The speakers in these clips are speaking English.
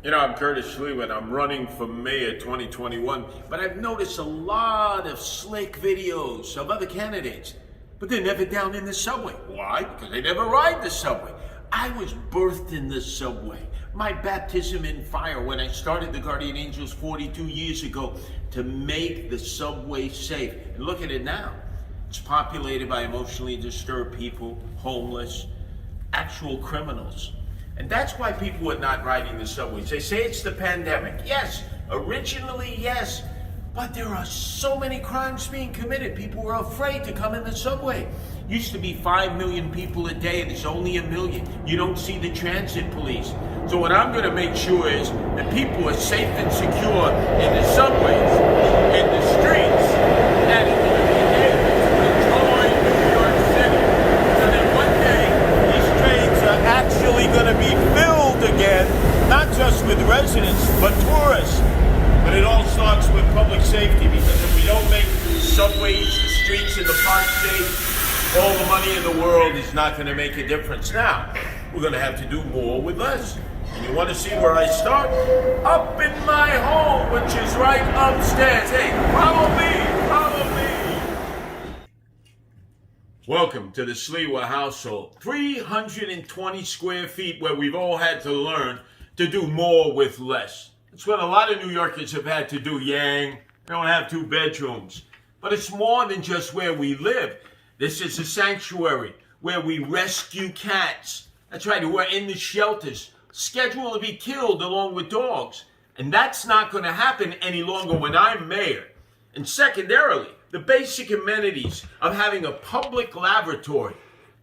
I'm Curtis Sliwa and I'm running for Mayor 2021, but I've noticed a lot of slick videos of other candidates, but they're never down in the subway. Why? Because they never ride the subway. I was birthed in the subway. My baptism in fire when I started the Guardian Angels 42 years ago to make the subway safe. And look at it now. It's populated by emotionally disturbed people, homeless, actual criminals. And that's why people are not riding the subways. They say it's the pandemic. Yes, originally, yes. But there are so many crimes being committed. People were afraid to come in the subway. Used to be 5 million people a day. There's only 1 million. You don't see the transit police. So what I'm going to make sure is that people are safe and secure in the subways, in the streets, and in the enjoy New York City. So that one day, these trains are actually going to be filled again, not just with residents, but tourists. But it all starts with public safety, because if we don't make subways, the streets, and the parks safe, all the money in the world is not going to make a difference. Now, we're going to have to do more with less. And you want to see where I start? Up in my home, which is right upstairs. Hey, follow me. Welcome to the Sliwa household. 320 square feet where we've all had to learn to do more with less. It's what a lot of New Yorkers have had to do, Yang. They don't have 2 bedrooms. But it's more than just where we live. This is a sanctuary where we rescue cats. That's right, who are in the shelters, scheduled to be killed along with dogs. And that's not going to happen any longer when I'm mayor. And secondarily, the basic amenities of having a public lavatory.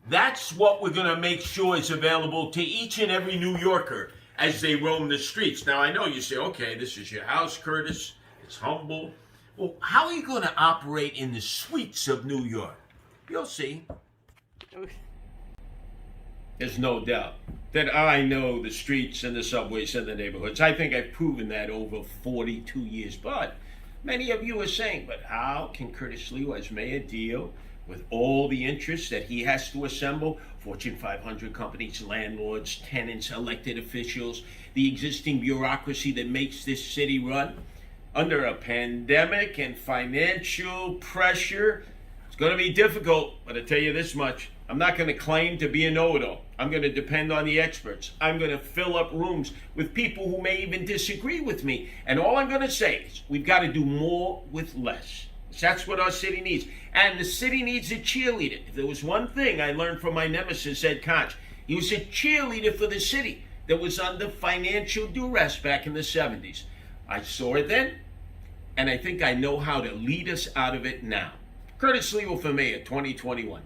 That's what we're going to make sure is available to each and every New Yorker as they roam the streets. Now, I know you say, okay, this is your house, Curtis. It's humble. Well, how are you going to operate in the suites of New York? You'll see. There's no doubt that I know the streets and the subways and the neighborhoods. I think I've proven that over 42 years. But many of you are saying, but how can Curtis Sliwa as mayor deal with all the interests that he has to assemble? Fortune 500 companies, landlords, tenants, elected officials, the existing bureaucracy that makes this city run under a pandemic and financial pressure. It's going to be difficult, but I tell you this much. I'm not going to claim to be a know-it-all. I'm going to depend on the experts. I'm going to fill up rooms with people who may even disagree with me. And all I'm going to say is we've got to do more with less. That's what our city needs. And the city needs a cheerleader. If there was one thing I learned from my nemesis, Ed Koch, he was a cheerleader for the city that was under financial duress back in the 70s. I saw it then, and I think I know how to lead us out of it now. Curtis Sliwa for Mayor 2021.